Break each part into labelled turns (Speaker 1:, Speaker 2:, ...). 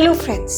Speaker 1: Hello friends,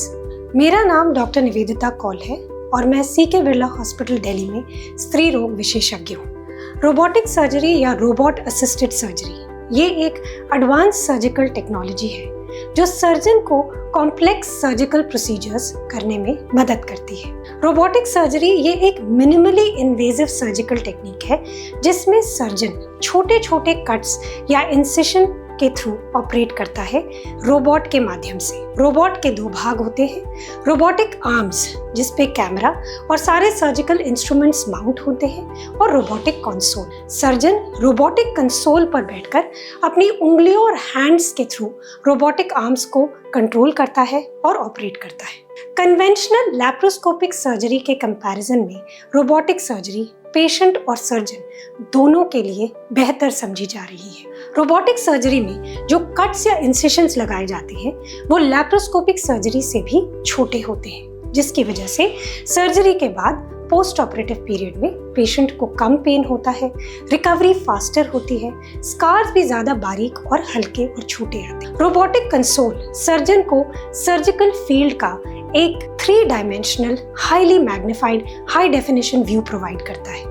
Speaker 1: मेरा नाम doctor Nivedita Kaul है और मैं सीके बिरला हॉस्पिटल दिल्ली में स्त्री रोग विशेषज्ञ हूँ। रोबोटिक सर्जरी या रोबोट असिस्टेड सर्जरी ये एक एडवांस सर्जिकल टेक्नोलॉजी है जो सर्जन को कॉम्प्लेक्स सर्जिकल प्रोसीजर्स करने में मदद करती है। रोबोटिक सर्जरी ये एक मिनिमली इन्वेजिव सर्जिकल टेक्निक है जिसमें सर्जन छोटे छोटे कट्स या इंसिशन के थ्रू ऑपरेट करता है रोबोट के माध्यम से। रोबोट के दो भाग होते हैं, रोबोटिक आर्म्स जिस पे कैमरा और सारे सर्जिकल इंस्ट्रूमेंट्स माउंट होते हैं, और robotic console. Surgeon robotic console पर बैठकर अपनी उंगलियों और हैंड्स के थ्रू रोबोटिक आर्म्स को कंट्रोल करता है और ऑपरेट करता है। कन्वेंशनल लैप्रोस्कोपिक सर्जरी के कंपैरिजन में रोबोटिक सर्जरी पेशेंट और सर्जन दोनों के लिए बेहतर समझी जा रही है। रोबोटिक सर्जरी में जो कट्स या इंसिशंस लगाए जाते हैं वो लैप्रोस्कोपिक सर्जरी से भी छोटे होते हैं, जिसकी वजह से सर्जरी के बाद पोस्ट ऑपरेटिव पीरियड में पेशेंट को कम पेन होता है, रिकवरी फास्टर होती है, स्कार्स भी ज्यादा बारीक और हल्के और छोटे आते हैं। रोबोटिक कंसोल सर्जन को सर्जिकल फील्ड का एक 3 dimensional highly magnified high definition view provide करता है।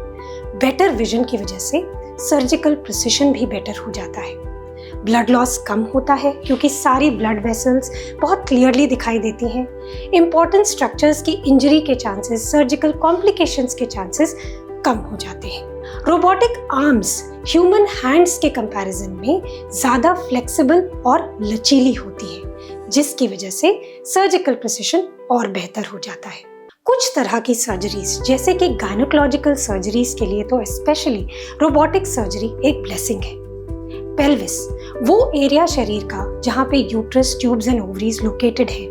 Speaker 1: बेटर विजन की वजह से सर्जिकल प्रिसिशन भी बेटर हो जाता है। ब्लड लॉस कम होता है क्योंकि सारी ब्लड वेसल्स बहुत क्लियरली दिखाई देती हैं। इंपॉर्टेंट स्ट्रक्चर्स की इंजरी के चांसेस, सर्जिकल कॉम्प्लिकेशंस के चांसेस कम हो जाते हैं। रोबोटिक आर्म्स ह्यूमन हैंड्स के कंपैरिजन में ज़्यादा फ्लेक्सिबल और लचीली होती है, जिसकी वजह से सर्जिकल प्रिसिशन और बेहतर हो जाता है। कुछ तरह की सर्जरीज जैसे कि गायनेकोलॉजिकल सर्जरीज के लिए तो स्पेशली रोबोटिक सर्जरी एक ब्लेसिंग है। पेल्विस वो एरिया शरीर का जहाँ पे uterus, tubes and ovaries located है,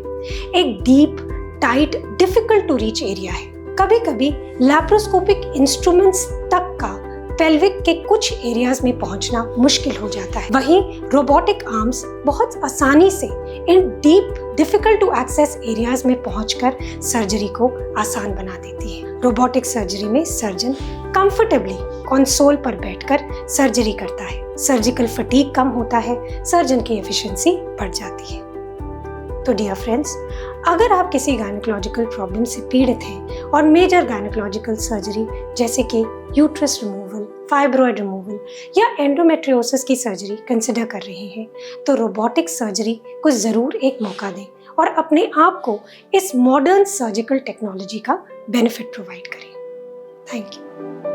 Speaker 1: एक deep, tight, difficult to reach area है। कभी कभी लैप्रोस्कोपिक इंस्ट्रूमेंट्स तक का पेल्विक के कुछ एरियाज में पहुंचना मुश्किल हो जाता है। वहीं रोबोटिक आर्म्स बहुत आसानी से in deep, difficult to access areas में पहुंचकर सर्जरी को आसान बना देती है। रोबोटिक सर्जरी में सर्जन कंफर्टेबली कंसोल पर बैठकर सर्जरी करता है। सर्जिकल फटीग कम होता है, सर्जन की एफिशिएंसी बढ़ जाती है। तो डियर फ्रेंड्स, अगर आप किसी गायनेकोलॉजिकल प्रॉब्लम से पीड़ित हैं और मेजर गायनेकोलॉजिकल सर्जरी जैसे कि यूट्रस रिमूवल, फाइब्रॉइड रिमूवल या एंडोमेट्रियोसिस की सर्जरी कंसिडर कर रहे हैं तो रोबोटिक सर्जरी को ज़रूर एक मौका दें और अपने आप को इस मॉडर्न सर्जिकल टेक्नोलॉजी का बेनिफिट प्रोवाइड करें। Thank you.